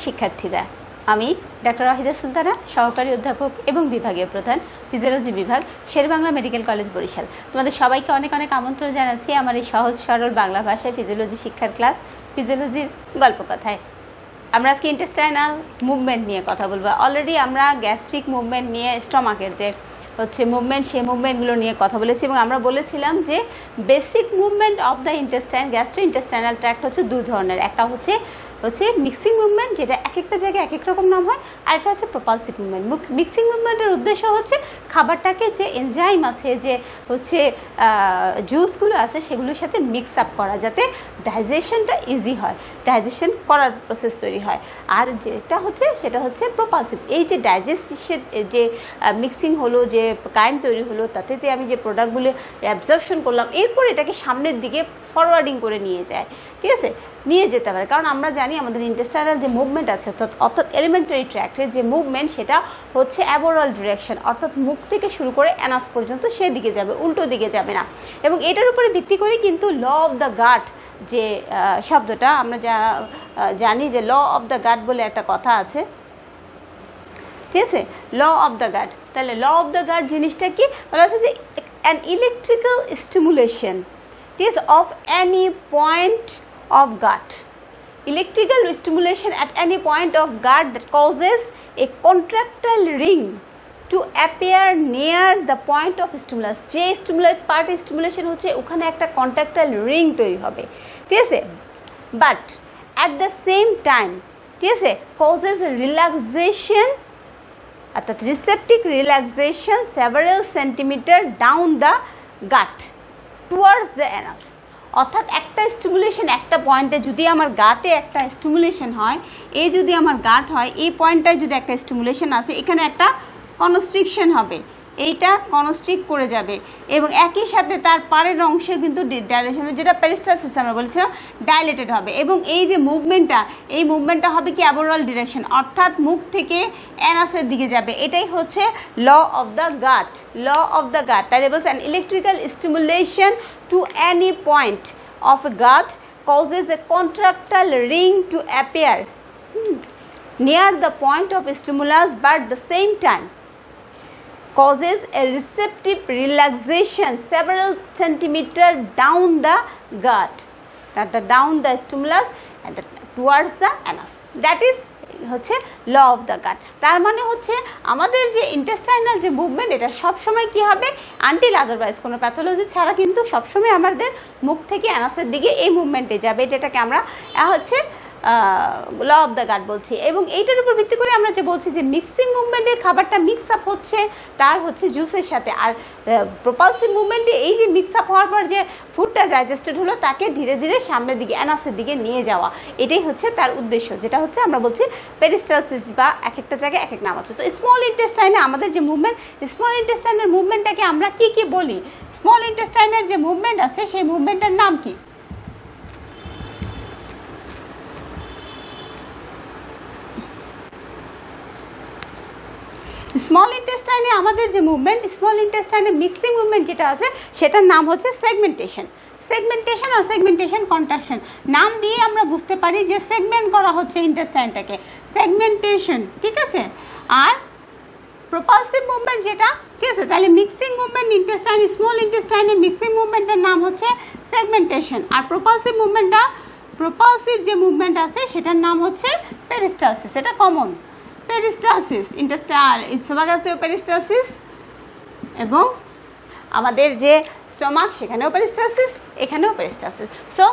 শিক্ষার্থীরা, আমি ডক্টর ওয়াহিদা সুলতানা, সহকারী অধ্যাপক এবং বিভাগীয় প্রধান, ফিজিওলজি বিভাগ, শেরেবাংলা মেডিকেল কলেজ, বরিশাল। তোমাদের সবাইকে অনেক অনেক আমন্ত্রণ জানাচ্ছি আমার এই সহজ সরল বাংলা ভাষায় ফিজিওলজি শিক্ষার ক্লাস ফিজিওলজির গল্পকথায়। আমরা আজকে ইন্টেস্টাইনাল মুভমেন্ট নিয়ে কথা বলবো। অলরেডি আমরা গ্যাস্ট্রিক মুভমেন্ট নিয়ে, স্টমাকের যে মুভমেন্ট, সেই মুভমেন্টগুলো নিয়ে কথা বলেছি এবং আমরা বলেছিলাম যে basic movement of the intestine, gastro intestinal tract হচ্ছে দুই ধরনের। একটা হচ্ছে মিক্সিং মুভমেন্ট, যেটা এক একটা জায়গায় এক এক রকম নাম হয়, আর একটা হচ্ছে প্রপালসিভ মুভমেন্ট। মিক্সিং মুভমেন্টের উদ্দেশ্য হচ্ছে খাবারটাকে যে এনজাইম আছে, যে জুসগুলো আছে, সেগুলোর সাথে মিক্স আপ করা, যাতে ডাইজেশনটা ইজি হয়, ডাইজেশন করার প্রসেস তৈরি হয়। আর যেটা হচ্ছে সেটা হচ্ছে প্রপালসিভ। এই যে ডাইজেশন, যে মিক্সিং হলো, যে কায়েম তৈরি হলো, তাতে আমি যে প্রোডাক্টগুলো অ্যাবজর্পশন করলাম, এরপর এটাকে সামনের দিকে ফরওয়ার্ডিং করে নিয়ে যায়, ঠিক আছে, নিয়ে যেতে পারে। কারণ আমরা জানি আমাদের ইন্টেস্টাইনাল যে মুভমেন্ট আছে, অর্থাৎ এলিমেন্টারি ট্র্যাক্টের যে মুভমেন্ট, সেটা হচ্ছে অ্যাবোরাল ডিরেকশন, অর্থাৎ মুখ থেকে শুরু করে অ্যানাস পর্যন্ত সেদিকে যাবে, উল্টো দিকে যাবে না। এবং এটার উপরে ভিত্তি করে কিন্তু ল অফ দ্য গাট যে শব্দটা আমরা জানি, যে ল অফ দ্য গাট বলে একটা কথা আছে, ঠিক আছে, ল অফ দ্য গাট। তাহলে ল অফ দ্য গাট জিনিসটা কি বলা হচ্ছে, যে an electrical stimulation is of any point of gut. Electrical stimulation at any point of gut that causes a contractile ring to appear near the point of stimulus. যে stimulate part stimulation হচ্ছে, ওখানে একটা contractile ring তৈরি হবে, ঠিক আছে, but at the same time, ঠিক আছে, causes রিল্যাক্সেশন, অর্থাৎ রিসেপ্টিক relaxation several centimeter down the gut towards the anus. অর্থাৎ একটা স্টিমুলেশন একটা পয়েন্টে, যদি আমার গাটে একটা স্টিমুলেশন হয়, এই যদি আমার গাট হয়, এই পয়েন্টটায় যদি একটা স্টিমুলেশন আছে, এখানে একটা কনস্ট্রিকশন হবে, এইটা কনস্ট্রিক্ট করে যাবে এবং একই সাথে তার পাড়ের অংশে কিন্তু ডাইলেশন, যেটা পেরিস্টালসিস আমরা বলেছিলাম, ডাইলেটেড হবে। এবং এই যে মুভমেন্টটা, এই মুভমেন্টটা হবে কি অ্যাবোরাল ডিরেকশন, অর্থাৎ মুখ থেকে অ্যানাসের দিকে যাবে। এটাই হচ্ছে law of the gut, law of the gut. তাহলে বলছে an electrical stimulation to any point of gut causes a contractile ring to appear near the point of stimulus, but at the same time causes a receptive relaxation several centimeter down the gut, down the stimulus and towards the anus. That is হচ্ছে law of the গাট। তার মানে হচ্ছে আমাদের যে intestinal যে movement, এটা সবসময় কি হবে, আনটিল আদারওয়াইজ কোনো প্যাথোলজি ছাড়া কিন্তু সবসময় আমাদের মুখ থেকে অ্যানাসের দিকে এই মুভমেন্টে যাবে। এটাকে আমরা হচ্ছে ল অফ দ্য গাট বলছি। এবং এইটার উপর ভিত্তি করে আমরা যে বলছি যে মিক্সিং মুভমেন্টে খাবারটা মিক্স আপ হচ্ছে তার হচ্ছে জুসের সাথে, আর প্রপালসিভ মুভমেন্টে এই যে মিক্স আপ হওয়ার পর যে ফুডটা ডাইজেস্টেড হলো, তাকে ধীরে ধীরে সামনের দিকে অ্যানাসের দিকে নিয়ে যাওয়া, এটাই হচ্ছে তার উদ্দেশ্য, যেটা হচ্ছে আমরা বলছি পেরিস্টালসিস, বা এক একটা জায়গায় এক এক নাম আছে। তো স্মল ইন্টেস্টাইনে আমাদের যে মুভমেন্ট, স্মল ইন্টেস্টাইনের মুভমেন্টটাকে আমরা কি কি বলি? স্মল ইন্টেস্টাইনের যে মুভমেন্ট আছে, সেই মুভমেন্টের নাম কি? স্মল ইন্টেস্টাইনে আমাদের যে মুভমেন্ট, স্মল ইন্টেস্টাইনে মিক্সিং মুভমেন্ট যেটা আছে, সেটার নাম হচ্ছে সেগমেন্টেশন। সেগমেন্টেশন আর সেগমেন্টেশন কন্ট্রাকশন নাম দিয়ে আমরা বুঝতে পারি যে সেগমেন্ট করা হচ্ছে ইন্টেস্টাইনটাকে, সেগমেন্টেশন, ঠিক আছে। আর প্রপালসিভ মুভমেন্ট যেটা, ঠিক আছে, তাহলে মিক্সিং মুভমেন্ট ইন্টেস্টাইন, স্মল ইন্টেস্টাইনে মিক্সিং মুভমেন্টের নাম হচ্ছে সেগমেন্টেশন। আর প্রপালসিভ মুভমেন্টটা, প্রপালসিভ যে মুভমেন্ট আছে সেটার নাম হচ্ছে পেরিস্টালসিস। এটা কমন, পেরিস্টালসিস, ইন্টেস্টাইনাল ইসোফাগাসেও পেরিস্টালসিস, এবং আমাদের যে স্টমাক সেখানেও পেরিস্টালসিস, এখানেও পেরিস্টালসিস। সো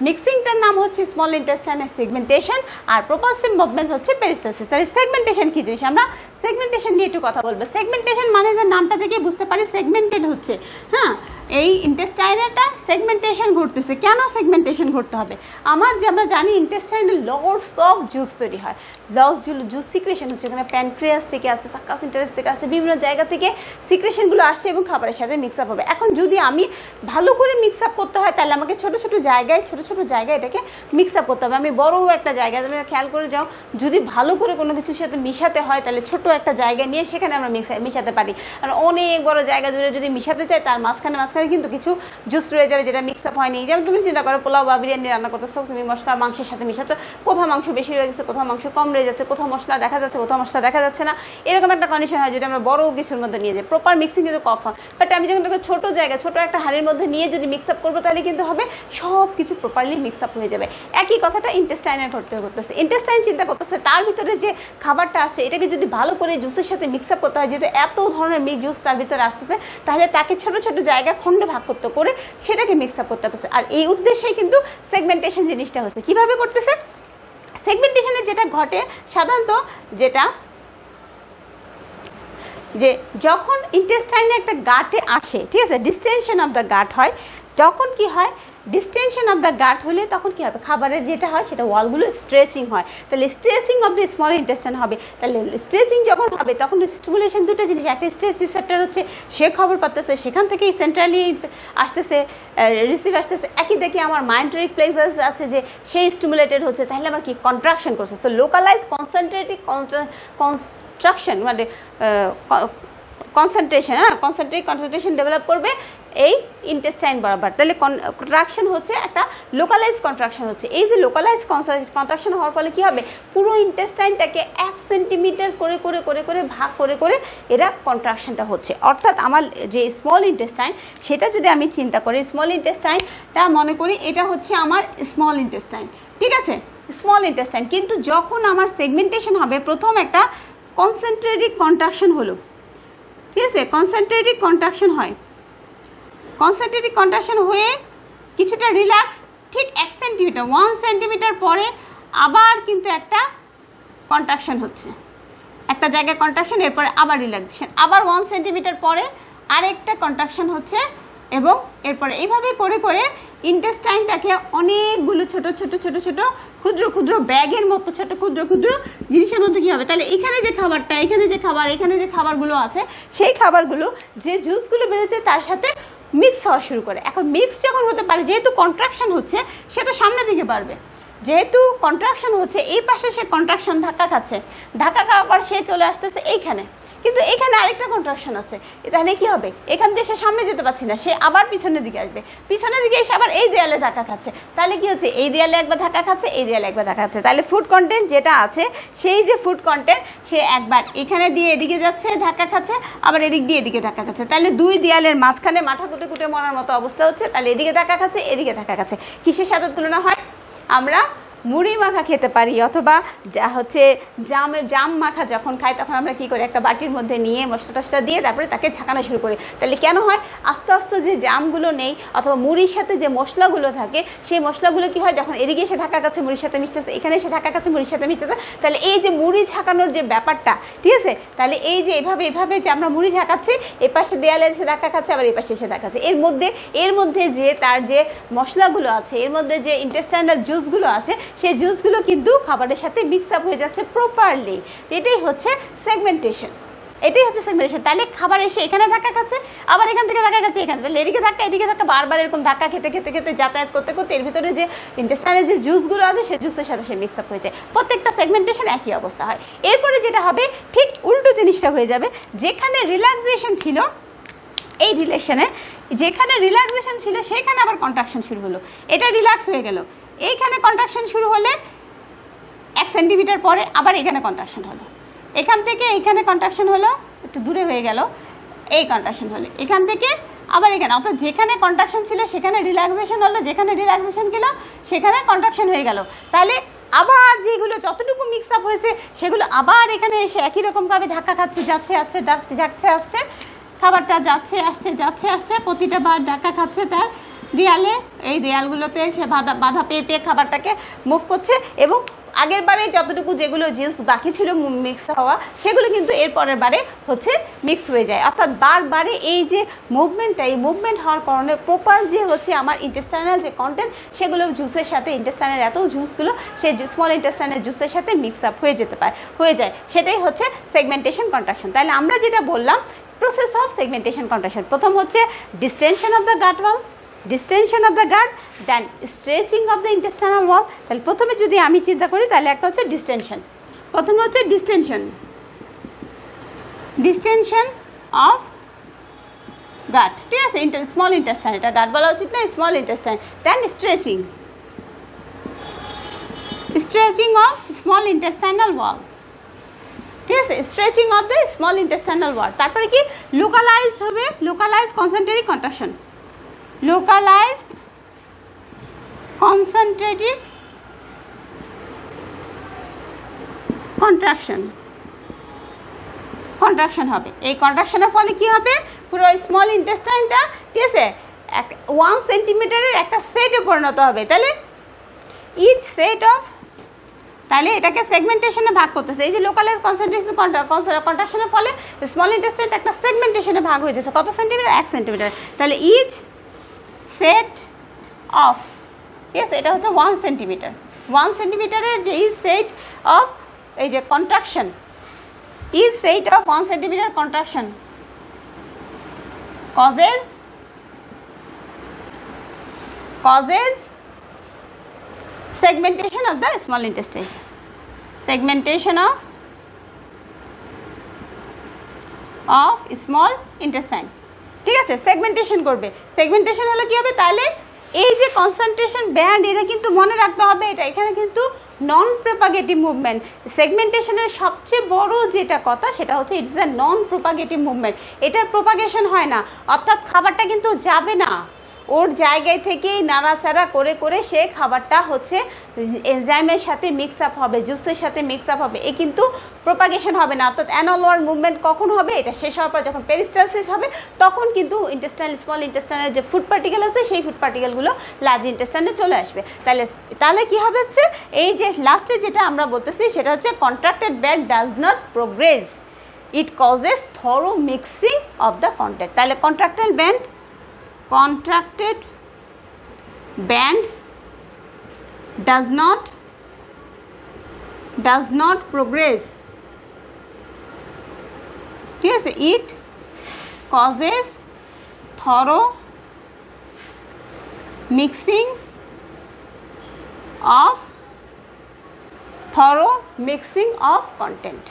মিক্সিংটার নাম হচ্ছে স্মল ইন্টেস্টাইনের সেগমেন্টেশন, আর প্রপালসিভ মুভমেন্ট হচ্ছে পেরিস্টালসিস। তাহলে সেগমেন্টেশন কি জিনিস, আমরা সেগমেন্টেশন নিয়ে একটু কথা বলবো। সেগমেন্টেশন মানে যে নামটা থেকে বুঝতে পারি সেগমেন্টেড হচ্ছে, হ্যাঁ, এই ইন্টেস্টাইনেটা সেগমেন্টেশন ঘটতেছে। কেন সেগমেন্টেশন ঘটতে হবে? আমরা জানি ইন্টেস্টাইনে লটস অফ জুস তৈরি হয়, জুস সিক্রেশন হচ্ছে, এখানে প্যানক্রিয়াস থেকে আসছে, সাকাস ইন্টারেস থেকে আসছে, বিভিন্ন জায়গা থেকে সিক্রেশনগুলো আসছে এবং খাবারের সাথে মিক্স আপ হবে। এখন যদি আমি ভালো করে মিক্স আপ করতে হয়, তাহলে আমাকে ছোটো ছোটো জায়গায় এটাকে মিক্স আপ করতে হবে। আমি বড় একটা জায়গায়, তুমি খেয়াল করে যাও, যদি ভালো করে কোনো কিছুর সাথে মিশাতে হয়, তাহলে ছোট একটা জায়গা নিয়ে সেখানে আমরা মিশাতে পারি। আর অনেক বড় জায়গা জুড়ে যদি মিশাতে চাই, তার মাঝখানে তাহলে কিন্তু কিছু জুস রয়ে যাবে যেটা মিক্স আপ হয়নি। যেমন তুমি চিন্তা করো পোলাও বা বিরিয়ানি রান্না করতেছো, তুমি মশলা মাংসের সাথে মিশাচ্ছ, কোথাও মাংস বেশি রয়ে গেছে, কোথাও মাংস কম রয়ে যাচ্ছে, কোথাও মশলা দেখা যাচ্ছে, কোথাও মশলা দেখা যাচ্ছে না, এরকম একটা কন্ডিশন হয় যদি আমরা বড় কিছুর মধ্যে নিয়ে যাই। প্রপার মিক্সিং কিন্তু কম হয়, বাট আমি যখন ছোট জায়গায় ছোট একটা হাঁড়ির মধ্যে নিয়ে যদি মিক্স আপ করবো তাহলে কিন্তু হবে সব কিছু প্রপারলি মিক্স আপ হয়ে যাবে। একই কথাটা ইন্টেস্টাইনের করতেছে। ইন্টেস্টাইন চিন্তা করতেছে তার ভিতরে যে খাবারটা আসে এটাকে যদি ভালো করে জুসের সাথে মিক্স আপ করতে হয়, যেহেতু এত ধরনের জুস তার ভিতরে আসতেছে, তাহলে তাকে ছোট ছোট জায়গা খণ্ডে ভাগ করতে করে সেটাকে মিক্স আপ করতে পারছে। আর এই উদ্দেশ্যেই কিন্তু সেগমেন্টেশন জিনিসটা হচ্ছে। কিভাবে করতেছে? সেগমেন্টেশনে যেটা ঘটে সাধারণত যেটা যে যখন ইন্টেস্টাইনে একটা গাটে আসে, ঠিক আছে, ডিস্টেনশন অফ দ্য গাট হয়, যখন কি হয় ডিস্টেনশন অফ দ্য গাট হলে তখন কি হবে খাবারের যেটা হয় সেটা ওয়ালগুলো স্ট্রেচিং হয়, তাহলে stretching of the small intestine হবে। তাহলে স্ট্রেচিং যখন হবে তখন স্টিমুলেশন দুটো জিনিস, একটা স্ট্রেচ রিসেপ্টর হচ্ছে সে খবর পাচ্ছে, সেখান থেকেই সেন্ট্রালি আসতেছে রিসিভ আসতেছে, একই দেখি আমার মাইন্ডারিক প্লেক্সাস আছে যে সেই স্টিমুলেটেড হচ্ছে, তাহলে আমার কি কন্ট্রাকশন করছে। সো লোকালাইজ কনসেন্ট্রেটিভ কনস্ট্রাকশন মানে কনসেন্ট্রেশন, কনসেন্ট্রেশন ডেভেলপ করবে এই ইন্টেস্টাইন বরাবর। তাহলে কন্ট্রাকশন হচ্ছে একটা লোকালাইজ কন্ট্রাকশন হচ্ছে। এই যে লোকালাইজ কন্ট্রাকশন হওয়ার ফলে কি হবে পুরো ইন্টেস্টাইনটাকে 1 সেন্টিমিটার করে করে করে করে ভাগ করে করে এরা কন্ট্রাকশনটা হচ্ছে। অর্থাৎ আমার যে স্মল ইন্টেস্টাইন সেটা যদি আমি চিন্তা করি, স্মল ইন্টেস্টাইনটা মনে করি এটা হচ্ছে আমার স্মল ইন্টেস্টাইন, ঠিক আছে, স্মল ইন্টেস্টাইন। কিন্তু যখন আমার সেগমেন্টেশন হবে প্রথম একটা কনসেন্ট্রেটিভ কন্ট্রাকশন হলো, ঠিক আছে, কনসেন্ট্রেটিভ কন্ট্রাকশন হয়, কনসেন্ট্রেটিভ কন্ট্রাকশন হয়ে কিছুটা রিল্যাক্স, ঠিক 1 সেন্টিমিটার 1 সেন্টিমিটার পরে আবার কিন্তু একটা কন্ট্রাকশন হচ্ছে, একটা জায়গায় কন্ট্রাকশন, এরপরে আবার রিল্যাক্সেশন, আবার 1 সেন্টিমিটার পরে আরেকটা কন্ট্রাকশন হচ্ছে, এবং এরপরে এইভাবে করে করে ইন্টেস্টাইনটাকে অনেকগুলো ছোট ছোট ছোট ছোট ক্ষুদ্র ক্ষুদ্র ব্যাগের মতো ছোট ক্ষুদ্র ক্ষুদ্র জিনিসের মধ্যে কী হবে, তাহলে এখানে যে খাবারটা, এখানে যে খাবার, এখানে যে খাবারগুলো আছে সেই খাবারগুলো যে জুসগুলো বেরোচ্ছে তার সাথে মিক্স হওয়া শুরু করে। এখন মিক্স যখন হতে পারে, যেহেতু কন্ট্রাকশন হচ্ছে সে তো সামনের দিকে বাড়বে, যেহেতু কন্ট্রাকশন হচ্ছে এই পাশে সে কন্ট্রাকশন ধাক্কা খাচ্ছে, ধাক্কা খাওয়ার পর সে চলে আসতেছে এইখানে, কিন্তু এখানে আরেকটা কন্ট্রাকশন আছে, তাহলে কি হবে এখান দিয়ে সে সামনে যেতে পারছে না, সে আবার পিছনের দিকে আসবে, পিছনের দিকে এসে আবার এই দেয়ালে ধাক্কা খাচ্ছে, তাহলে কি হচ্ছে এই দেয়ালে একবার ধাক্কা খাচ্ছে, এই দেয়ালে একবার ধাক্কা খাচ্ছে, তাহলে ফুড কন্টেন্ট যেটা আছে সেই যে ফুড কন্টেন্ট সে একবার এখানে দিয়ে এদিকে যাচ্ছে ধাক্কা খাচ্ছে, আবার এদিক দিয়ে এদিকে ধাক্কা খাচ্ছে, তাহলে দুই দেয়ালের মাঝখানে মাথা কুটে কুটে মরার মতো অবস্থা হচ্ছে, তাহলে এদিকে ধাক্কা খাচ্ছে, এদিকে ধাক্কা খাচ্ছে। কিসের সাথে তুলনা হয়? আমরা মুড়ি মাখা খেতে পারি, অথবা হচ্ছে জাম মাখা যখন খাই তখন আমরা কি করি, একটা বাটির মধ্যে নিয়ে মশলা টশলা দিয়ে তারপরে তাকে ঝাঁকানো শুরু করি। তাহলে কেন হয়? আস্তে আস্তে যে জামগুলো নেই অথবা মুড়ির সাথে যে মশলাগুলো থাকে সেই মশলাগুলো কি হয়, যখন এদিকে এসে ধাক্কা খাচ্ছে মুড়ির সাথে মিশতেছে, এখানে এসে ধাক্কা খাচ্ছে মুড়ির সাথে মিশতেছে, তাহলে এই যে মুড়ি ঝাঁকানোর যে ব্যাপারটা, ঠিক আছে, তাহলে এই যে এভাবে এভাবে যে আমরা মুড়ি ঝাঁকাচ্ছি, এ পাশে দেয়ালে এসে ধাক্কা খাচ্ছে, আবার এই পাশে এসে ধাক্কা খাচ্ছে, এর মধ্যে যে তার যে মশলাগুলো আছে, এর মধ্যে যে ইন্টেস্টাইনাল জুসগুলো আছে, সেই জুসগুলো কিন্তু খাবারের সাথে মিক্স আপ হয়ে যাচ্ছে প্রপারলি। এটাই হচ্ছে সেগমেন্টেশন, এটাই হচ্ছে সেগমেন্টেশন। তাহলে খাবার এসে এখানে ধাক্কা খাচ্ছে, আবার এখান থেকে ধাক্কা খাচ্ছে এখানে, তাহলে এদিকে ধাক্কা বারবার এরকম ধাক্কা খেতে খেতে খেতে যাতায়াত করতে করতে এর ভিতরে যে ইন্টেস্টাইনের যে জুসগুলো আছে সেই জুসের সাথে সে মিক্স আপ হয়ে যায়। প্রত্যেকটা সেগমেন্টেশন একই অবস্থা হয়। এরপরে যেটা হবে ঠিক উল্টো জিনিসটা হয়ে যাবে, যেখানে রিল্যাক্সেশন ছিল, এই রিলেশনে যেখানে রিল্যাক্সেশন ছিল সেখানে আবার কন্ট্রাকশন শুরু হলো, এটা রিল্যাক্স হয়ে গেল, এইখানে কন্ট্রাকশন শুরু হলে 1 সেন্টিমিটার পরে আবার এখানে কন্ট্রাকশন হলো, এখান থেকে এইখানে কন্ট্রাকশন হলো, একটু দূরে হয়ে গেল, এই কন্ট্রাকশন হলো, এখান থেকে আবার এখানে, অর্থাৎ যেখানে কন্ট্রাকশন ছিল সেখানে রিল্যাক্সেশন হলো, যেখানে রিল্যাক্সেশন গেল সেখানে কন্ট্রাকশন হয়ে গেল, তাহলে আবার যেগুলো যতটুকু মিক্স আপ হয়েছে সেগুলো আবার এখানে এসে একই রকমভাবে ধাক্কা খাচ্ছে, যাচ্ছে আসছে, যাচ্ছে আসছে, খাবারটা যাচ্ছে আসছে যাচ্ছে আসছে, প্রতিটা বার ধাক্কা খাচ্ছে তার দেয়ালে, এই দেয়ালগুলোতে সে বাধা পেয়ে পেয়ে খাবারটাকে মুভ করছে, এবং আগের বারে যতটুকু যেগুলো জুস বাকি ছিল মিক্স হওয়া সেগুলো কিন্তু এর পরের বারে হচ্ছে মিক্স হয়ে যায়। অর্থাৎ বারবারে এই যে মুভমেন্টটা, এই মুভমেন্ট হওয়ার কারণে প্রপার যে হচ্ছে আমার ইন্টেস্টাইনাল যে কন্টেন্ট সেগুলো জুসের সাথে, ইন্টেস্টাইনের এত জুসগুলো সেই স্মল ইন্টেস্টাইনের জুসের সাথে মিক্স আপ হয়ে যায়, সেটাই হচ্ছে সেগমেন্টেশন কন্ট্রাকশন। তাহলে আমরা যেটা বললাম প্রসেস অফ সেগমেন্টেশন কন্ট্রাকশন, প্রথম হচ্ছে distension of the gut wall, distension of the gut, then stretching of the intestinal wall. তাহলে প্রথমে যদি আমি চিন্তা করি তাহলে একটা হচ্ছে ডিস্টেনশন, প্রথমে হচ্ছে ডিস্টেনশন অফ গাট, ঠিক আছে, স্মল ইন্টেস্টাইন, এটা গাট বলা উচিত না, small intestine. Then stretching, stretching of small intestinal wall, ঠিক আছে, stretching of the small intestinal wall. তারপরে কি লোকালাইজড হবে, localized concentrative contraction, localized concentrative contraction, contraction হবে। এই কন্ট্রাকশনের ফলে কি হবে, পুরো স্মল ইন্টেস্টাইনটা, ঠিক আছে, 1 সেন্টিমিটারের একটা সেটে পরিণত হবে। তাহলে ইচ সেট অফ, তাহলে এটাকে সেগমেন্টেশনে ভাগ করতেছে। এই যে লোকালাইজ কনসেন্ট্রেশন কন্ট্রাকশনের ফলে স্মল ইন্টেস্টাইনটা একটা সেগমেন্টেশনে ভাগ হয়ে যাচ্ছে, কত সেন্টিমিটার, 1 সেন্টিমিটার। তাহলে ইচ সেট অফ, ঠিক আছে, এটা হচ্ছে 1 সেন্টিমিটার, 1 সেন্টিমিটারের যে ইচ সেট অফ এই যে contraction, each set of 1 centimeter contraction causes segmentation of the small intestine, segmentation of small intestine, ঠিক আছে, সেগমেন্টেশন করবে। সেগমেন্টেশন হলে কি হবে, তাহলে এই যে কনসেন্ট্রেশন ব্যান্ড, এটা কিন্তু মনে রাখতে হবে, এটা এখানে কিন্তু নন প্রোপাগেটিভ মুভমেন্ট। সেগমেন্টেশনের সবচেয়ে বড় যেটা কথা সেটা হচ্ছে ইটস এ নন প্রোপাগেটিভ মুভমেন্ট, এটার প্রোপাগেশন হয় না, অর্থাৎ খাবারটা কিন্তু যাবে না, ওর জায়গায় থেকেই নাড়াচাড়া করে করে সে খাবারটা হচ্ছে এনজাইমের সাথে মিক্স আপ হবে, জুসের সাথে মিক্স আপ হবে, এ কিন্তু প্রোপাগেশন হবে না। অর্থাৎ অ্যানালওয়ার মুভমেন্ট কখন হবে, এটা শেষ হওয়ার পর যখন পেরিস্টালসিস হবে তখন কিন্তু ইন্টেস্টাইনাল স্মল ইন্টেস্টাইনের যে ফুড পার্টিকেল আছে সেই ফুড পার্টিকেলগুলো লার্জ ইন্টেস্টাইনে চলে আসবে। তাহলে কি হবে হচ্ছে, এই যে লাস্টে যেটা আমরা বলতেছি সেটা হচ্ছে contracted band does not progress, it causes thorough mixing of the content. তাহলে contracted band does not progress, ঠিক আছে, it causes thorough mixing of content,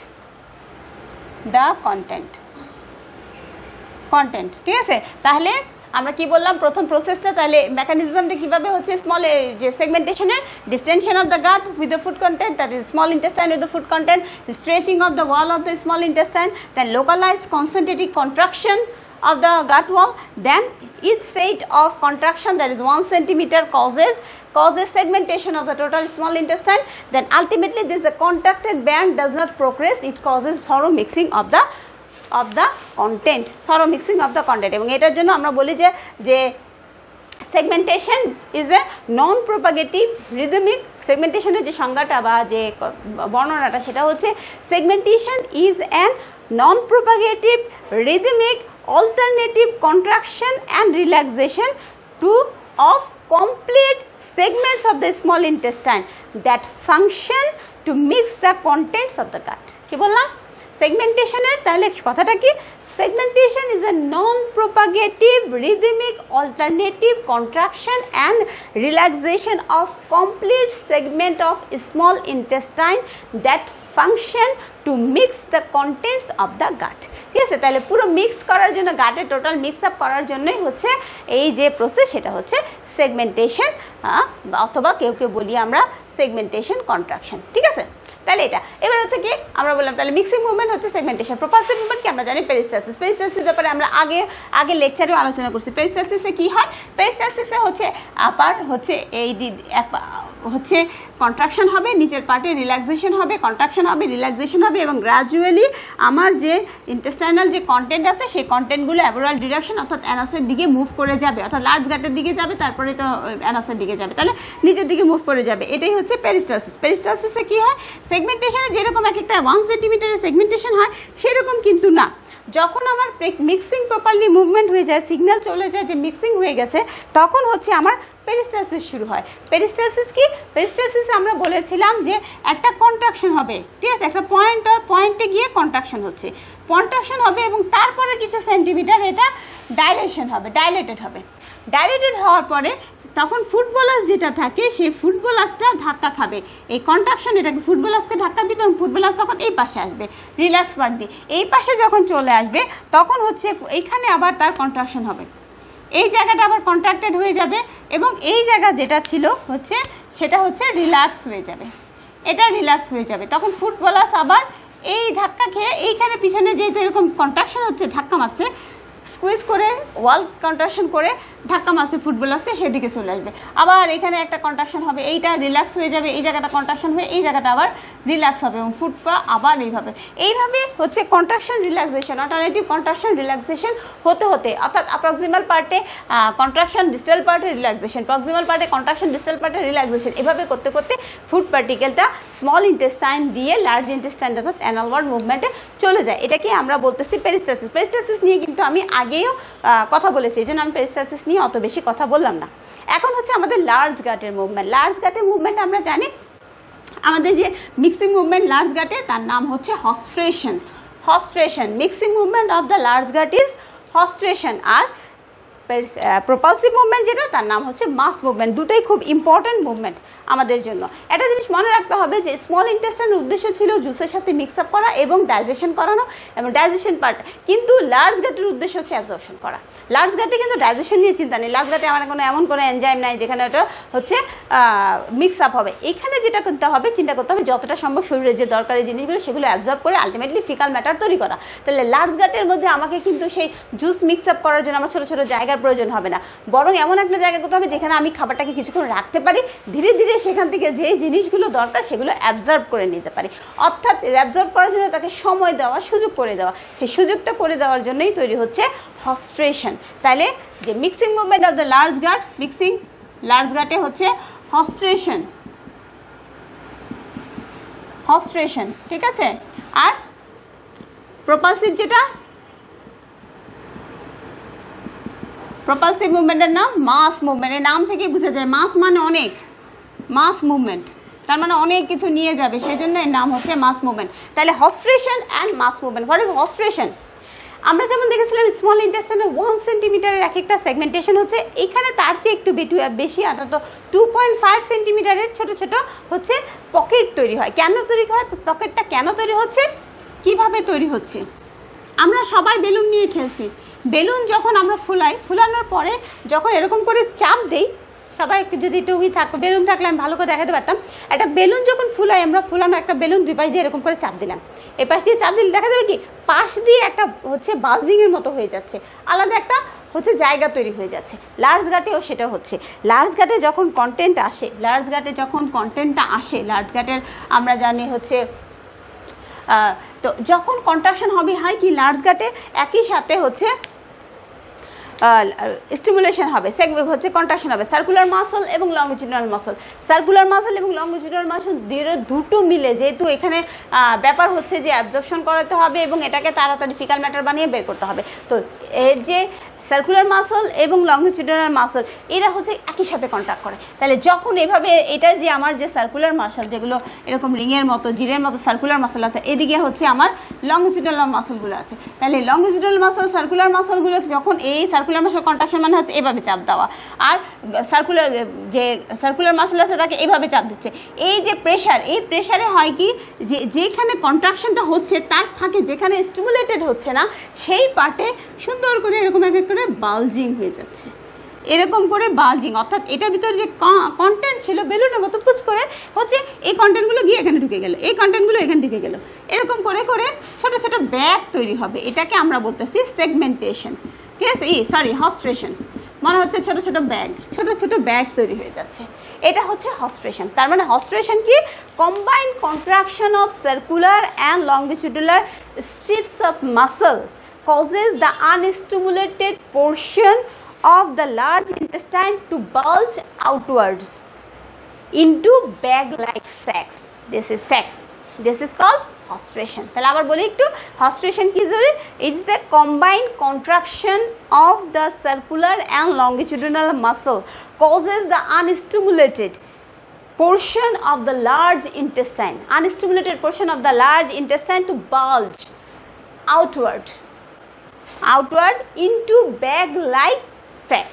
ঠিক আছে। তাহলে আমরা কি বললাম, প্রথম প্রসেসটা, তাহলে মেকানিজমটা কিভাবে হচ্ছে, স্মল যে সেগমেন্টেশনের distension of the gut with the food content, that is small intestine with the food content, stretching of the wall of the small intestine, then localized concentrative contraction of the gut wall, then each set of contraction, that is 1 centimeter, causes segmentation of the total small intestine. Then ultimately this the contracted band does not progress, it causes thorough mixing of the content, thorough mixing of the content। এবং এটার জন্য আমরা বলি যে segmentation is a non propagative rhythmic, সেগমেন্টেশনের যে সংজ্ঞাটা বা যে বর্ণনাটা সেটা হচ্ছে segmentation is an non propagative rhythmic alternative contraction and relaxation of complete segments of the small intestine that function to mix the contents of the gut। কি বললাম, সেগমেন্টেশনের তাহলে কথাটা কি, segmentation is a non-propagative rhythmic alternative contraction and relaxation of complete segment of small intestine that function to mix the contents of the gut, ঠিক আছে। তাহলে পুরো mix করার জন্য, গাটের টোটাল মিক্স আপ করার জন্যই হচ্ছে এই যে প্রসেস, সেটা হচ্ছে সেগমেন্টেশন, অথবা কেউ বলি আমরা সেগমেন্টেশন কন্ট্রাকশন, ঠিক আছে। তাহলে এটা এবার হচ্ছে কি আমরা বললাম, তাহলে মিক্সিং মুভমেন্ট হচ্ছে সেগমেন্টেশন। প্রোপালসিভ মুভমেন্ট কি আমরা জানি, পেরিস্টালসিস। পেরিস্টালসিস ব্যাপারে আমরা আগে লেকচারেও আলোচনা করছি। পেরিস্টালসিসে কি হয়, পেরিস্টালসিসে হচ্ছে আপার হচ্ছে এই হচ্ছে কন্ট্রাকশন হবে, নিচের পার্টে রিল্যাক্সেশন হবে, কন্ট্রাকশন হবে, রিল্যাক্সেশন হবে, এবং গ্রাজুয়ালি আমার যে ইন্টেস্টাইনাল যে কন্টেন্ট আছে সেই কন্টেন্টগুলো অ্যাবোরাল ডিরেকশন অর্থাৎ অ্যানাসের দিকে মুভ করে যাবে, অর্থাৎ লার্জ গাটের দিকে যাবে, তারপরে তো অ্যানাসের দিকে যাবে, তাহলে নিচের দিকে মুভ করে যাবে, এটাই হচ্ছে পেরিস্টালসিস। পেরিস্টালসিসে কি হয়, সেগমেন্টেশনে যেরকম এক একটা 1 সেন্টিমিটারের সেগমেন্টেশন হয় সেরকম কিন্তু না। যখন আমার মিক্সিং প্রপারলি মুভমেন্ট হয়ে যায়, সিগন্যাল চলে যায় যে মিক্সিং হয়ে গেছে, তখন হচ্ছে আমার পেরিস্টালসিস শুরু হয়। পেরিস্টালসিস কি, পেরিস্টালসিস আমরা বলেছিলাম যে একটা কন্ট্রাকশন হবে, ঠিক আছে, একটা পয়েন্টে গিয়ে কন্ট্রাকশন হবে এবং তারপরে কিছু সেন্টিমিটার এটা ডাইলেটেড হবে। ডাইলেটেড হওয়ার পরে তখন ফুটবলার্স যেটা থাকে সেই ফুটবলার্সটা ধাক্কা খাবে, এই কন্ট্রাকশন এটাকে ফুটবলার্সকে ধাক্কা দিবে এবং ফুটবলার্স তখন এই পাশে আসবে রিল্যাক্স পার্ট দিয়ে, এই পাশে যখন চলে আসবে তখন হচ্ছে এইখানে আবার তার কন্ট্রাকশন হবে, এই জায়গাটা আবার কন্ট্রাক্টেড হয়ে যাবে এবং এই জায়গা যেটা ছিল হচ্ছে সেটা হচ্ছে রিল্যাক্স হয়ে যাবে, এটা রিল্যাক্স হয়ে যাবে। তখন ফুটবলার্স আবার এই ধাক্কা খেয়ে এইখানে পিছনে যেহেতু এরকম কন্ট্রাকশন হচ্ছে, ধাক্কা মারছে, স্কুইজ করে ওয়াল কন্ট্রাকশন করে ধাক্কা মারছে ফুটবলার্সকে, সেদিকে চলে আসবে, আবার এখানে একটা কন্ট্রাকশন হবে, এইটা রিল্যাক্স হয়ে যাবে, এই জায়গাটা কন্ট্রাকশন হয়ে এই জায়গাটা আবার রিল্যাক্স হবে এবং ফুটপা আবার এইভাবে হচ্ছে contraction relaxation, alternative contraction relaxation হতে হতে, অর্থাৎ প্রক্সিমাল পার্টে কন্ট্রাকশন, ডিস্টাল পার্টে রিল্যাক্সেশন, প্রক্সিমাল পার্টে কন্ট্রাকশন, ডিস্টাল পার্টে রিল্যাক্সেশন, এভাবে করতে করতে ফুড পার্টিকেলটা স্মল ইন্টেস্টাইন দিয়ে লার্জ ইন্টেস্টাইন অর্থাৎ অ্যানাল ওয়ার্ড মুভমেন্টে চলে যায়। এটাকে আমরা বলতেছি পেরিস্টালসিস। পেরিস্টালসিস নিয়ে কিন্তু আমি আগেও কথা বলেছি, এই জন্য আমি পেরিস্টালসিস নিয়ে অত বেশি কথা বললাম না। এখন হচ্ছে আমাদের লার্জ গাটের মুভমেন্ট। লার্জ গাটের মুভমেন্ট আমরা জানি আমাদের যে মিক্সিং মুভমেন্ট লার্জ গাটে তার নাম হচ্ছে haustration. Haustration, mixing movement of the large gut is haustration. আর প্রপালসিভ মুভমেন্ট যেটা তার নাম হচ্ছে মাস মুভমেন্ট। দুটোই খুব ইম্পর্টেন্ট মুভমেন্ট আমাদের জন্য। একটা জিনিস মনে রাখতে হবে যে স্মল ইন্টেস্টাইনের উদ্দেশ্য ছিল জুসের সাথে মিক্স আপ করা এবং ডাইজেশন করানো এবং ডাইজেশন পার্ট, কিন্তু লার্জ গাটের উদ্দেশ্য হচ্ছে অ্যাবজর্পশন করা। লার্জ গাটে কিন্তু ডাইজেশন নিয়ে চিন্তা নেই, লার্জ গাটে আমার কোনো এমন কোনো এনজাইম নাই যেখানে ওটা হচ্ছে মিক্স আপ হবে। এখানে যেটা করতে হবে, চিন্তা করতে হবে যতটা সম্ভব শরীরের যে দরকারি জিনিসগুলো সেগুলো অ্যাবজর্ব করে আলটিমেটলি ফিকাল ম্যাটার তৈরি করা। তাহলে লার্জ গাটের মধ্যে আমাকে কিন্তু সেই জুস মিক্স আপ করার জন্য আমার ছোটো ছোটো জায়গার প্রয়োজন হবে না, বরং এমন একটা জায়গা করতে হবে যেখানে আমি খাবারটাকে কিছুক্ষণ রাখতে পারি, ধীরে ধীরে সেখান থেকে যে জিনিসগুলো দরকার সেগুলো অ্যাবজর্ব করে নিতে পারি। অর্থাৎ অ্যাবজর্ব করার জন্য তাকে সময় দেওয়া, সুযোগ করে দেওয়া, সেই সুযোগটা করে দেওয়ার জন্যই তৈরি হচ্ছে হস্ট্রেশন। তাহলে যে mixing movement of the large gut, mixing large গাটে হচ্ছে হস্ট্রেশন, হস্ট্রেশন, ঠিক আছে। আর প্রপালসিভ যেটা, প্রপালসিভ মুভমেন্টের নাম মাস মুভমেন্ট। এর নাম থেকে বোঝা যায় মাস মানে অনেক, মাস মুভমেন্ট তার মানে অনেক কিছু নিয়ে যাবে, সেই জন্য এর নাম হচ্ছে মাস মুভমেন্ট। তাহলে haustration and mass movement. What is haustration? আমরা যেমন দেখেছিলাম স্মল ইন্টেস্টাইনে 1 সেন্টিমিটারের এক একটা সেগমেন্টেশন হচ্ছে, এখানে তার চেয়ে একটু বেশি, অর্থাৎ 2.5 সেন্টিমিটারের ছোট ছোট হচ্ছে পকেট তৈরি হয়। কেন তৈরি হয়? পকেটটা কেন তৈরি হচ্ছে, কিভাবে তৈরি হচ্ছে? আমরা সবাই বেলুন নিয়ে খেলছি, বেলুন যখন আমরা ফুলানোর পরে যখন এরকম করে চাপ দেই, সবাই একটু যদি টুবি থাকতো, বেলুন থাকলে আমি ভালো করে দেখাতে পারতাম, একটা বেলুন যখন ফুলাই, আমরা ফুলানো একটা বেলুন দুই পাশ দিয়ে এরকম করে চাপ দিলাম, এই পাশ দিয়ে চাপ দিলে দেখা যাবে কি পাশ দিয়ে একটা হচ্ছে বাজিংয়ের মতো হয়ে যাচ্ছে, আলাদা একটা হচ্ছে জায়গা তৈরি হয়ে যাচ্ছে। লার্জ গাটেও সেটা হচ্ছে। লার্জ গাটে যখন কন্টেন্ট আসে, লার্জ গাটে যখন কন্টেন্টটা আসে, লার্জ গাটের আমরা জানি হচ্ছে তো যখন কন্ট্রাকশন হবে হয় কি লার্জ গাটে একই সাথে হচ্ছে স্টিমুলেশন হবে, হচ্ছে কন্ট্রাকশন হবে, সার্কুলার মাসল এবং লংজিটিউডাল মাসল। সার্কুলার মাসল এবং লংজিটিউডাল মাসল দুটো মিলে, যেহেতু এখানে ব্যাপার হচ্ছে যে অ্যাবজর্পশন করাতে হবে এবং এটাকে তাড়াতাড়ি ফিকাল ম্যাটার বানিয়ে বের করতে হবে। তো এর যে সার্কুলার মাসল এবং লংজিটিউডাল মাসল এরা হচ্ছে একই সাথে কন্ট্রাক্ট করে। তাহলে যখন এভাবে এটার যে আমার যে সার্কুলার মাসল যেগুলো এরকম রিংয়ের মতো জিরের মতো সার্কুলার মাসল আছে, এদিকে হচ্ছে আমার লংজিটিউডাল মাসলগুলো আছে। তাহলে লংজিটিউডাল মাসল সার্কুলার মাসলগুলো যখন এই সার্কুলার মাসল কন্ট্রাকশন মানে হচ্ছে এভাবে চাপ দেওয়া, আর সার্কুলার মাসল আছে তাকে এভাবে চাপ দিচ্ছে। এই যে প্রেশার, এই প্রেশারে হয় কি যে যেখানে কন্ট্রাকশনটা হচ্ছে তার ফাঁকে যেখানে স্টিমুলেটেড হচ্ছে না সেই পার্টে সুন্দর করে এরকম এক করে বালজিং হয়ে যাচ্ছে, এরকম করে বালজিং, অর্থাৎ এটার ভিতরে যে কন্টেন্ট ছিল বেলুনের মতো পুশ করে হচ্ছে এই কন্টেন্টগুলো গিয়ে এখানে ঢুকে গেল, এই কন্টেন্টগুলো এখানে ঢুকে গেল, এরকম করে করে ছোট ছোট ব্যাগ তৈরি হবে। এটাকে আমরা বলতেছি সেগমেন্টেশন, ঠিক আছে, হস্ট্রেশন মানে হচ্ছে ছোট ছোট ব্যাগ তৈরি হয়ে যাচ্ছে, এটা হচ্ছে হস্ট্রেশন। তার মানে হস্ট্রেশন কি? Combined contraction of circular and longitudinal strips of muscle causes the unstimulated portion of the large intestine to bulge outwards into bag-like sacs. This is sac. This is called hostration. তাহলে আবার বলি একটু, hostration কি জরুরি? It is a combined contraction of the circular and longitudinal muscle causes the unstimulated portion of the large intestine, portion of the large intestine to bulge outward into bag-like sac,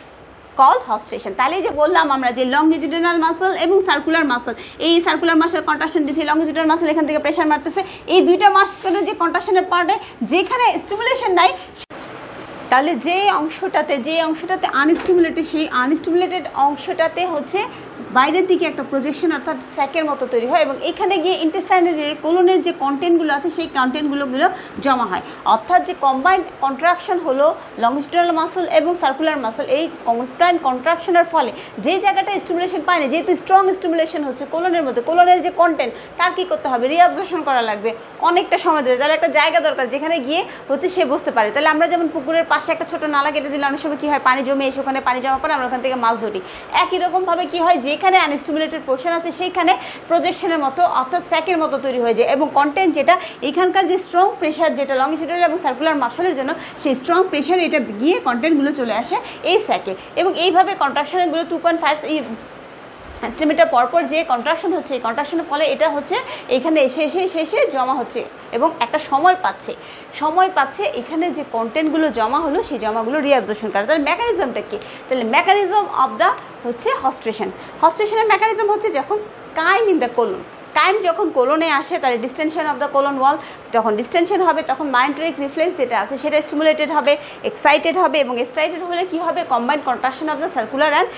call haustration. তাহলে যে বললাম আমরা যে longitudinal muscle এবং circular muscle, এই circular muscle contraction দিচ্ছে, longitudinal muscle এখান থেকে প্রেশার মারতেছে, এই দুইটা মাসলের যে কন্ট্রাকশনের পার্টে যেখানে স্টিমুলেশন দেয়, তাহলে যে অংশটাতে আনস্টিমুলেটেড, সেই আনস্টিমুলেটেড অংশটাতে হচ্ছে বাইরের দিকে একটা প্রজেকশন অর্থাৎ স্যাকের মতো তৈরি হয় এবং এখানে গিয়ে ইন্টেস্টাইনে যে কোলনের যে কন্টেন্টগুলো আছে সেই কন্টেন্টগুলো জমা হয়। অর্থাৎ যে কম্বাইন্ড কন্ট্রাকশন হলো লংজিটিউডিনাল মাসল এবং সার্কুলার মাসল, এই কম্বাইন্ড কন্ট্রাকশনের ফলে যে জায়গাটা স্টিমুলেশন পায় না, যেহেতু স্ট্রং স্টিমুলেশন হচ্ছে কোলনের মধ্যে, কোলনের যে কন্টেন্ট তার কী করতে হবে, রিঅ্যাবজর্পশন করা লাগবে অনেকটা সময় ধরে, তাহলে একটা জায়গা দরকার যেখানে গিয়ে হচ্ছে সে বসতে পারে। তাহলে আমরা যেমন পুকুরের পাশে একটা ছোটো নালা কেটে দিলে অনেক সময় কী হয়, পানি জমে এসে ওখানে পানি জমা করে আমরা ওখান থেকে মাছ ধরি, একই রকমভাবে কী হয়, যেখানে আনস্টিমুলেটেড পোর্শন আছে সেইখানে প্রজেকশনের মতো অর্থাৎ স্যাকের মতো তৈরি হয়ে যায় এবং কন্টেন্ট যেটা এখানকার যে স্ট্রং প্রেশার যেটা লংজিটিউডিনাল এবং সার্কুলার মাসলের জন্য, সেই স্ট্রং প্রেশার এটা গিয়ে কন্টেন্টগুলো চলে আসে এই স্যাকে এবং এইভাবে কন্ট্রাকশনগুলো 2.5 সেন্টিমিটার পরপর যে কন্ট্রাকশন হচ্ছে, এই কন্ট্রাকশনের ফলে এটা হচ্ছে এখানে এসে জমা হচ্ছে এবং একটা সময় পাচ্ছে এখানে যে কন্টেন্টগুলো জমা হলো সেই জমাগুলো রিঅ্যাবজর্পশন করে। তাহলে মেকানিজমটা কি, তাহলে মেকানিজম অফ দ্য হচ্ছে হস্ট্রেশনের মেকানিজম হচ্ছে যখন Qayyim in the colon, Qayyim যখন কোলনে আসে তাহলে ডিস্টেনশন অফ দ্য কোলন ওয়াল, যখন ডিস্টেনশন হবে তখন মায়োটনিক রিফ্লেক্স যেটা আছে সেটা স্টিমুলেটেড হবে, এক্সাইটেড হবে এবং এক্সাইটেড হলে কী হবে, combined contraction of the circular and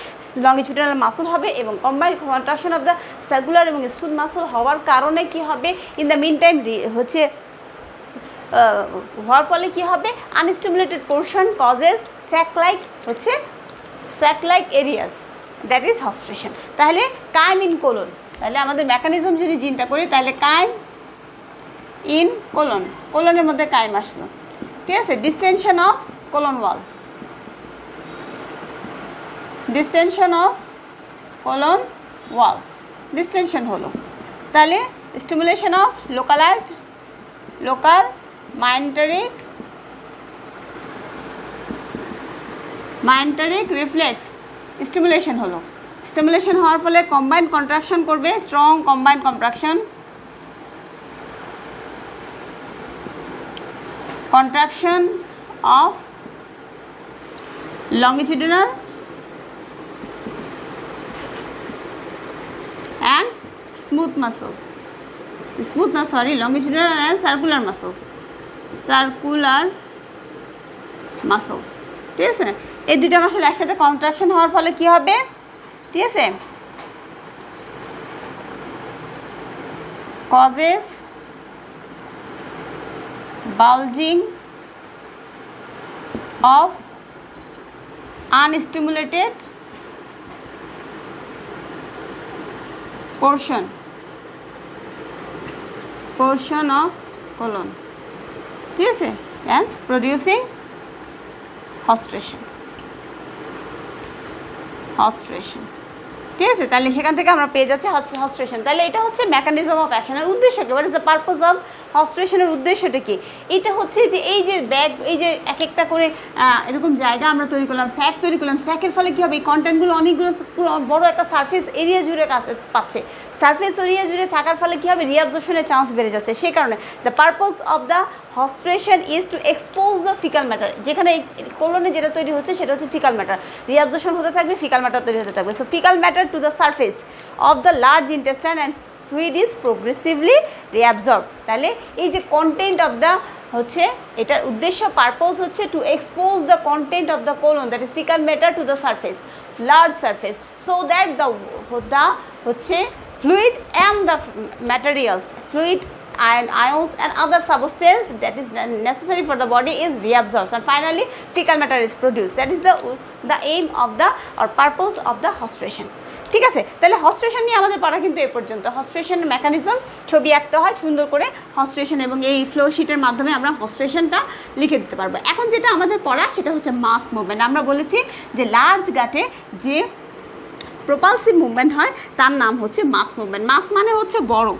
longitudinal muscle হবে এবং combined contraction of the circular এবং স্মুথ মাসল হওয়ার কারণে কি হবে, ইন দ্য মিন টাইম হচ্ছে হওয়ার ফলে কী হবে, unstimulated portion causes sac like areas, that is haustration. তাহলে কাইম ইন কোলন, তাহলে আমাদের মেকানিজম যদি চিন্তা করি তাহলে কাইম ইন কোলনের মধ্যে কাইম আসলো, ঠিক আছে, distension of colon wall, distension হলো, তাহলে stimulation of local myotonic reflex stimulation হলো, স্টিমুলেশন হওয়ার ফলে কম্বাইন্ড কন্ট্রাকশন করবে, strong combined contraction of longitudinal and smooth muscle, longitudinal and circular muscle, ঠিক আছে। এই দুইটা মাসল একসাথে কন্ট্রাকশন হওয়ার ফলে কি হবে, ঠিক আছে, causes bulging of unstimulated portion of colon, ঠিক আছে, and producing hostration, ঠিক আছে। তাহলে সেখান থেকে আমরা পেয়ে যাচ্ছি হস্ট্রেশন। তাহলে এটা হচ্ছে মেকানিজম অফ অ্যাকশনের উদ্দেশ্য কি, what is the purpose of হস্ট্রেশনের উদ্দেশ্যটা কি, এটা হচ্ছে যে এই যে ব্যাগ, এই যে এক একটা করে এরকম জায়গা আমরা তৈরি করলাম, স্যাক তৈরি করলাম, স্যাকের ফলে কী হবে, এই কন্টেন্টগুলো অনেকগুলো বড় একটা সারফেস এরিয়া জুড়ে পাচ্ছে, সারফেস এরিয়া জুড়ে থাকার ফলে কী হবে, রিঅ্যাবজর্পশনের চান্স বেড়ে যাচ্ছে। সেই কারণে the purpose of the haustration is to expose the fecal matter, যেখানে এই কোলনে যেটা তৈরি হচ্ছে সেটা হচ্ছে ফিকাল ম্যাটার, রিঅ্যাবজর্পশন হতে থাকবে, ফিকাল ম্যাটার তৈরি হতে থাকবে। So fecal matter to the surface of the large intestine and fluid is progressively reabsorb. তাহলে এই যে কন্টেন্ট অফ দ্য হচ্ছে এটার উদ্দেশ্য, পারপোজ হচ্ছে two expose the content of the colon, that is faecal matter to the surface, large surface, so that the হচ্ছে fluid and the materials, fluid and ions and other substance that is necessary for the body is reabsorbed and finally fecal matter is produced. That is the aim of the or purpose of the hostration. ঠিক আছে। তাহলে হস্ট্রেশন নিয়ে আমাদের পড়া কিন্তু এই পর্যন্ত। হস্ট্রেশনের mechanism ছবি আঁকতে হয় সুন্দর করে হস্ট্রেশন, এবং এই ফ্লো শিটের মাধ্যমে আমরা হস্ট্রেশনটা লিখে দিতে পারবো। এখন যেটা আমাদের পড়া সেটা হচ্ছে মাস মুভমেন্ট। আমরা বলেছি যে লার্জ গাটে যে প্রপালসিভ মুভমেন্ট হয় তার নাম হচ্ছে মাস মুভমেন্ট। মাস মানে হচ্ছে বড়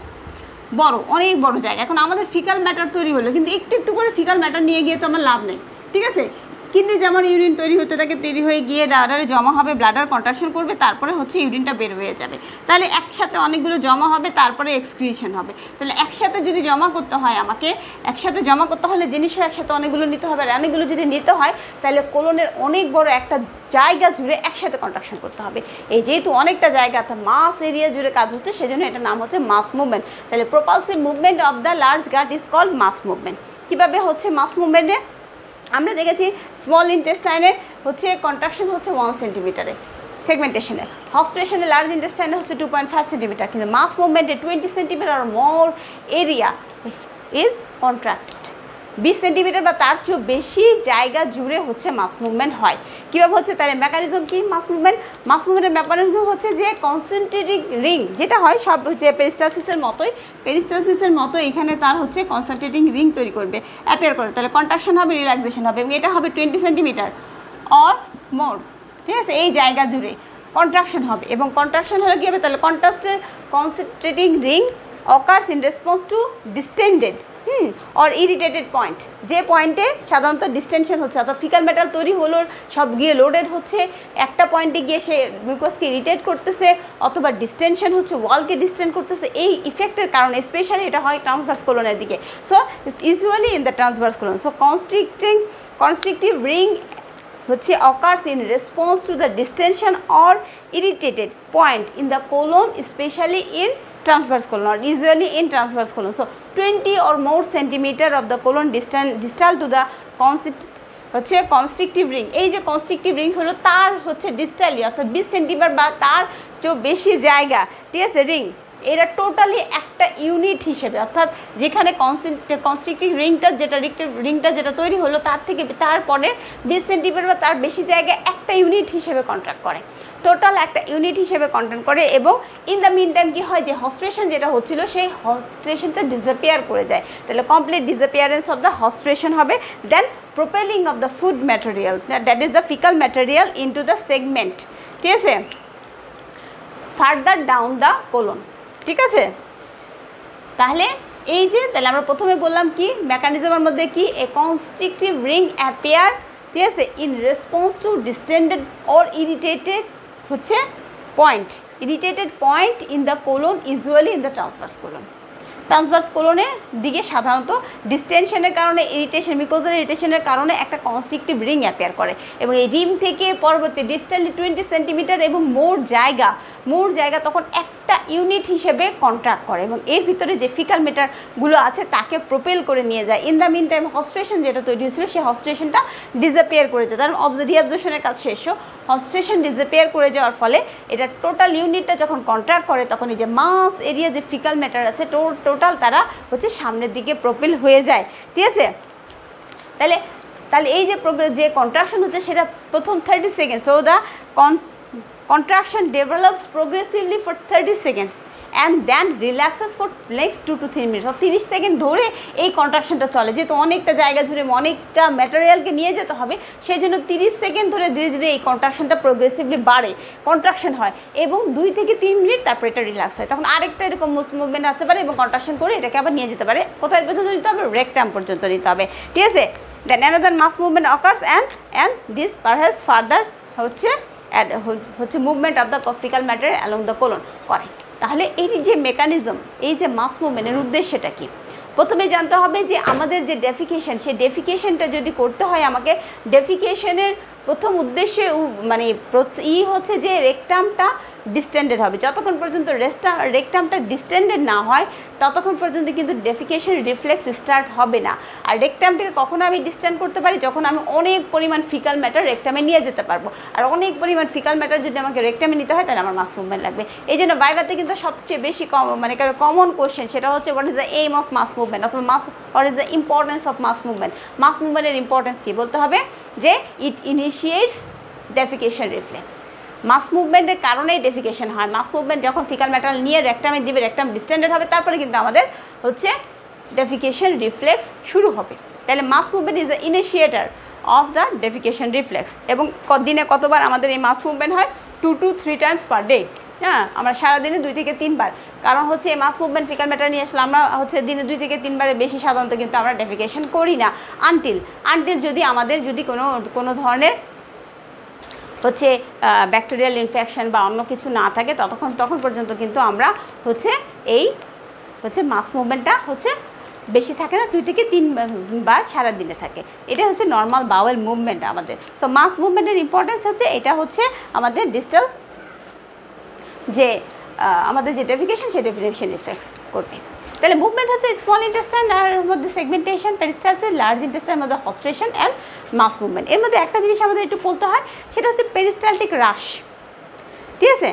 অনেক বড় জায়গা। এখন আমাদের ফিকাল ম্যাটার তৈরি হলো, কিন্তু একটু একটু করে ফিকাল ম্যাটার নিয়ে গিয়ে তো আমার লাভ নেই, ঠিক আছে। কিডনি যেমন ইউরিন তৈরি হতে থাকে, তৈরি হয়ে গিয়ে ব্লাডারে জমা হবে, ব্লাডার কন্ট্রাকশন করবে, তারপরে হচ্ছে ইউরিনটা বের হয়ে যাবে। তাহলে একসাথে অনেকগুলো জমা হবে, তারপরে এক্সক্রিশন হবে। তাহলে একসাথে যদি জমা করতে হয় আমাকে, একসাথে জমা করতে হলে জিনিসও একসাথে অনেকগুলো নিতে হবে, আর অনেকগুলো যদি নিতে হয় তাহলে কোলনের অনেক বড় একটা জায়গা জুড়ে একসাথে কন্ট্রাকশন করতে হবে। এই যেহেতু অনেকটা জায়গা অর্থাৎ মাস এরিয়া জুড়ে কাজ হচ্ছে, সেজন্য এটার নাম হচ্ছে মাস মুভমেন্ট। তাহলে propulsive movement of the large gut is called mass movement. কীভাবে হচ্ছে মাস মুভমেন্টে? আমরা দেখেছি স্মল ইন্টেস্টাইনে হচ্ছে কন্ট্রাকশন হচ্ছে 1 সেন্টিমিটারে সেগমেন্টেশনে, হস্টেশনে লার্জ ইন্টেস্টাইনে হচ্ছে 2.5 সেন্টিমিটার, কিন্তু মাস মুভমেন্টে 20 centimetre or more area is contracted. 20 centimetre বা তার চেয়েও বেশি জায়গা জুড়ে হচ্ছে মাস মুভমেন্ট হয়। কীভাবে হচ্ছে? তাহলে মেকানিজম কি মাস মুভমেন্ট? মাস মুভমেন্টের মেকানিজম হচ্ছে যে কনসেন্ট্রেটিং রিং যেটা হয় সব হচ্ছে পেরিস্টালসিসের মতোই, পেরিস্টালসিসের মতো এখানে তার হচ্ছে কনসেন্ট্রেটিং রিং তৈরি করবে, অ্যাপিয়ার করে। তাহলে কন্ট্রাকশন হবে, রিল্যাক্সেশন হবে, এবং এটা হবে 20 সেন্টিমিটার অর মোর, ঠিক আছে? এই জায়গা জুড়ে কন্ট্রাকশন হবে, এবং কন্ট্রাকশন হলে কী হবে? তাহলে concentrating ring occurs in response to distended or irritated point, যে পয়েন্টে সাধারণত ডিস্টেনশন হচ্ছে, অর্থাৎ ফিকাল মেটাল তৈরি হলো, সব গিয়ে লোডেড হচ্ছে, একটা পয়েন্টে গিয়ে সে মিউকাসকে ইরিটেট করতেছে, অথবা ডিস্টেনশন হচ্ছে ওয়ালকে ডিস্টেন্ড করতেছে। এই ইফেক্টের কারণে স্পেশালি এটা হয় ট্রান্সভার্স কোলনের দিকে। So it's usually in the transverse colon. So constrictive ring হচ্ছে occurs in response to the distension or irritated point in the colon, especially in transverse colon or usually in transverse colon. So 20 or more centimeter of the colon distal to the হচ্ছে constrictive ring. এই যে constrictive ring হলো তার হচ্ছে ডিস্টালি অর্থাৎ 20 centimetre বা তার চেয়েও বেশি জায়গা, ঠিক আছে? রিং এরা টোটালি একটা ইউনিট হিসেবে, অর্থাৎ যেখানে কনস্ট্রিকটিভ রিংটা যেটা তৈরি হলো তার থেকে তারপরে 20 সেন্টিমিটার বা তার বেশি জায়গায় একটা ইউনিট হিসেবে কন্ট্রাক্ট করে, টোটাল একটা ইউনিট হিসেবে কন্ট্রাক্ট করে। এবং ইন দ্য মিন টাইম কী হয়? যে হস্ট্রেশন যেটা হচ্ছিল সেই হস্ট্রেশনটা ডিসঅ্যাপিয়ার করে যায়। তাহলে complete disappearance of the haustration হবে। Then propelling of the food material, that is the fecal material into the segment, ঠিক আছে, ফার্দার ডাউন দ্য কোলন, ঠিক আছে? তাহলে এই যে তাহলে আমরা প্রথমে বললাম কি মেকানিজমের মধ্যে কি এ কনস্ট্রিকটিভ রিং অ্যাপিয়ার, ঠিক আছে, in response to distended or irritated হচ্ছে point in the colon, usually in the transverse colon. Transverse কোলনের দিকে সাধারণত ডিস্টেনশনের কারণে ইরিটেশন, মিউকোজাল ইরিটেশনের কারণে একটা কনস্ট্রিকটিভ রিং অ্যাপিয়ার করে, এবং এই রিং থেকে পরবর্তী ডিস্টালি 20 সেন্টিমিটার এবং মোর জায়গা তখন একটা ইউনিট হিসেবে কন্ট্রাক্ট করে, এবং এর ভিতরে যে ফিকাল ম্যাটারগুলো আছে তাকে প্রোপেল করে নিয়ে যায়। ইন দ্য মিন টাইম হস্ট্রেশন যেটা তৈরি হয়েছিল সেই হস্ট্রেশনটা ডিসঅ্যাপিয়ার করে যায়, তার রিঅ্যাবজর্পশনের কাজ শেষ। হস্ট্রেশন ডিসঅ্যাপিয়ার করে যাওয়ার ফলে এটা টোটাল ইউনিটটা যখন কন্ট্রাক্ট করে তখন এই যে মাস এরিয়া যে ফিকাল ম্যাটার আছে টোটাল তারা হচ্ছে সামনের দিকে প্রোপেল হয়ে যায়, ঠিক আছে? তাহলে এই যে কন্ট্রাকশন হচ্ছে সেটা প্রথম 30 second. So the contraction develops progressively for 30 seconds and then relaxes for next 2 to 3 minutes। 30 second ধরে এই কন্ট্রাকশনটা চলে, যেহেতু অনেকটা জায়গা জুড়ে অনেকটা ম্যাটেরিয়ালকে নিয়ে যেতে হবে, সেই জন্য 30 সেকেন্ড ধরে ধীরে ধীরে এই কন্ট্রাকশনটা প্রোগ্রেসিভলি বাড়ে, কন্ট্রাকশন হয়, এবং 2 থেকে 3 মিনিট তারপর এটা রিল্যাক্স হয়। তখন আরেকটা এরকম মুভমেন্ট আসতে পারে এবং কন্ট্রাকশন করে এটাকে আবার নিয়ে যেতে পারে। কোথায় পর্যন্ত নিতে হবে? রেকটাম পর্যন্ত নিতে হবে, ঠিক আছে? Then another mass movement occurs and this perhaps further হচ্ছে movement of the fecal matter along the colon করে। তাহলে এই যে মেকানিজম, এই যে মাস মুভমেন্টের উদ্দেশ্যটা কি? প্রথমে জানতে হবে যে আমাদের যে ডেফিকেশন, সেই ডেফিকেশনটা যদি করতে হয় আমাকে, ডেফিকেশনের প্রথম উদ্দেশ্যে মানে হচ্ছে যে রেকটামটা ডিস্টেন্ডেড হবে। যতক্ষণ পর্যন্ত রেকটামটা ডিস্টেন্ডেড না হয় ততক্ষণ পর্যন্ত কিন্তু ডেফিকেশন রিফ্লেক্স স্টার্ট হবে না। আর রেকটামটাকে কখন আমি ডিস্টেন্ড করতে পারি? যখন আমি অনেক পরিমাণ ফিকাল ম্যাটার রেকটামে নিয়ে যেতে পারবো। আর অনেক পরিমাণ ফিকাল ম্যাটার যদি আমাকে রেকটামে নিতে হয় তাহলে আমার মাস মুভমেন্ট লাগবে। এই জন্য ভাইভাতে কিন্তু সবচেয়ে বেশি কমন কোশ্চেন সেটা হচ্ছে what is the aim of mass movement, অথবা what is the importance of mass movement. Mass মুভমেন্টের ইম্পর্টেন্স কী বলতে হবে? যে ইট ইনিশিয়েটস ডেফিকেশন রিফ্লেক্স। মাস মুভমেন্টের কারণেই ডেফিকেশন হয়। মাস মুভমেন্ট যখন ফিকাল ম্যাটার নিয়ে রেকটামে দিবে, রেকটাম ডিস্টেন্ডেড হবে, তারপরে কিন্তু আমাদের হচ্ছে ডেফিকেশন রিফ্লেক্স শুরু হবে। তাহলে mass movement is the initiator of the defecation reflex. এবং দিনে কতবার আমাদের এই মাস মুভমেন্ট হয়? 2 to 3 times per day। হ্যাঁ, আমরা সারাদিনে 2 থেকে 3 বার, কারণ হচ্ছে মাস মুভমেন্ট ফিকাল ম্যাটার নিয়ে আসলে আমরা হচ্ছে দিনে 2 থেকে 3 বারের বেশি সাধারণত কিন্তু আমরা ডেফিকেশন করি না, আনটিল যদি আমাদের যদি কোনো ধরনের হচ্ছে ব্যাকটেরিয়াল ইনফেকশন বা অন্য কিছু না থাকে তখন পর্যন্ত কিন্তু আমরা হচ্ছে এই হচ্ছে মাস মুভমেন্টটা হচ্ছে বেশি থাকে না, 2 থেকে 3 বার সারা দিনে থাকে। এটা হচ্ছে নর্মাল বাওয়েল মুভমেন্ট আমাদের। সো মাস মুভমেন্টের ইম্পর্টেন্স হচ্ছে এটা হচ্ছে আমাদের ডিস্টাল যে আমাদের যে ডেফিকেশন সেই ডেফিনেশন রিফ্লেক্স করবে। তাহলে মুভমেন্ট হচ্ছে স্মল ইন্টেস্টাইনের মধ্যে সেগমেন্টেশন, পেরিস্টালসিস, লার্জ ইন্টেস্টাইনের মধ্যে হস্ট্রেশন অ্যান্ড মাস মুভমেন্ট। এর মধ্যে একটা জিনিস আমাদের একটু বলতে হয়, সেটা হচ্ছে পেরিস্টালটিক হ্রাস। ঠিক আছে,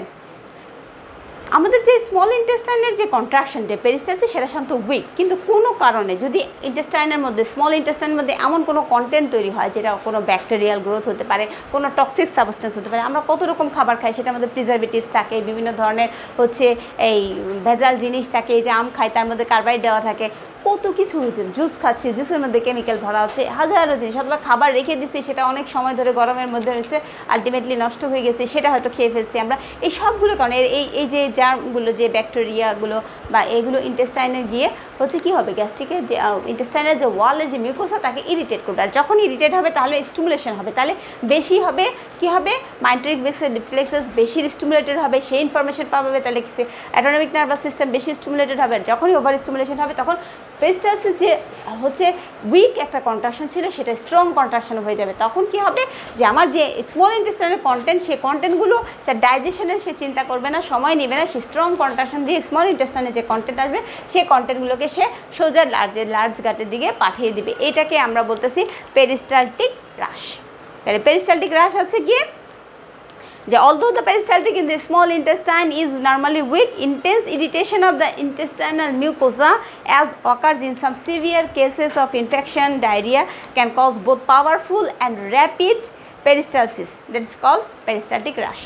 আমাদের যে স্মল ইন্টেস্টাইনের যে কন্ট্রাকশন যে পেরিস্টালসিস সেটা সাধারণত উইক, কিন্তু কোনো কারণে যদি ইন্টেস্টাইনের মধ্যে স্মল ইন্টেস্টাইনের মধ্যে এমন কোনো কন্টেন্ট তৈরি হয় যেটা কোনো ব্যাকটেরিয়াল গ্রোথ হতে পারে, কোনো টক্সিক সাবস্টেন্স হতে পারে, আমরা কত রকম খাবার খাই সেটার মধ্যে প্রিজারভেটিভস থাকে, বিভিন্ন ধরনের হচ্ছে এই ভেজাল জিনিস থাকে, এই যে আম খাই তার মধ্যে কার্বাইড দেওয়া থাকে, কত কিছু হয়েছে, জুস খাচ্ছি জুসের মধ্যে কেমিক্যাল ভরা হচ্ছে, হাজারো জিনিস, অথবা খাবার রেখে দিচ্ছি সেটা অনেক সময় ধরে গরমের মধ্যে রয়েছে, আলটিমেটলি নষ্ট হয়ে গেছে, সেটা হয়তো খেয়ে ফেলছি আমরা। এই সবগুলো কারণে এই যে জার্মগুলো যে ব্যাকটেরিয়াগুলো বা এগুলো ইন্টেস্টাইনে গিয়ে হচ্ছে কি হবে, গ্যাস্ট্রিকের যে ইন্টেস্টাইনের যে ওয়ালের যে মিউকোসা তাকে ইরিটেট করবে, আর যখন ইরিটেট হবে তাহলে স্টিমুলেশন হবে, তাহলে বেশি হবে কি হবে, মাইন্ট্রিক রিফ্লেক্সেস বেশি স্টিমুলেটেড হবে, সেই ইনফরমেশন পাবে, তাহলে কি অটোনমিক নার্ভাস সিস্টেম বেশি স্টিমুলেটেড হবে, আর যখনই ওভার স্টিমুলেশন হবে তখন পেরিস্টালসিস যে হচ্ছে উইক একটা কন্ট্রাকশন ছিল সেটা স্ট্রং কন্ট্রাকশন হয়ে যাবে। তখন কি হবে যে আমার যে স্মল ইন্টেস্টাইনের কন্টেন্ট, সেই কন্টেন্টগুলো সে ডাইজেশনের সে চিন্তা করবে না, সময় নেবে না, সে স্ট্রং কন্ট্রাকশন দিয়ে স্মল ইন্টেস্টাইনের যে কন্টেন্ট আসবে সেই কন্টেন্টগুলোকে সে সোজা লার্জ গাটের দিকে পাঠিয়ে দিবে। এটাকে আমরা বলতেছি পেরিস্টালটিক হ্রাস। তাহলে পেরিস্টালটিক হ্রাস আছে গিয়ে যে although the peristaltic in the small intestine is normally weak, intense irritation of the intestinal mucosa as occurs in some severe cases of infection, diarrhea can cause both powerful and rapid peristalsis, that is called peristaltic rash.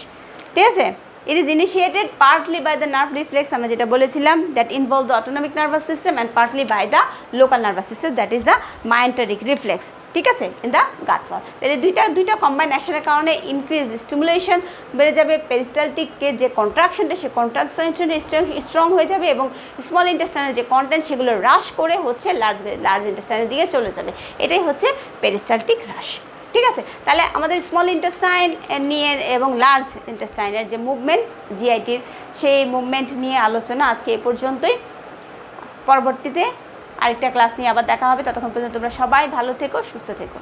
ঠিক আছে, it is initiated partly by the nerve reflex আমরা যেটা বলেছিলাম that involve the autonomic nervous system and partly by the local nervous system, that is the myenteric reflex. ঠিক আছে, in the gut ওয়াল। তাহলে দুইটা combine অ্যাকশনের কারণে ইনক্রিজ স্টিমুলেশন বেড়ে যাবে, পেরিস্টালটিকের যে কন্ট্রাকশনটা সেই কন্ট্রাকশন স্ট্রং হয়ে যাবে এবং স্মল ইন্টেস্টাইনের যে কন্টেন্ট সেগুলো হ্রাস করে হচ্ছে লার্জ ইন্টেস্টাইনের দিকে চলে যাবে। এটাই হচ্ছে পেরিস্টালটিক হ্রাস। ঠিক আছে, তাহলে আমাদের স্মল ইন্টেস্টাইন নিয়ে এবং লার্জ ইন্টেস্টাইনের যে মুভমেন্ট জিআইটির সেই মুভমেন্ট নিয়ে আলোচনা আজকে এ পর্যন্তই। পরবর্তীতে আরেকটা ক্লাস নিয়ে আবার দেখা হবে, ততক্ষণ পর্যন্ত তোমরা সবাই ভালো থেকো, সুস্থ থেকো।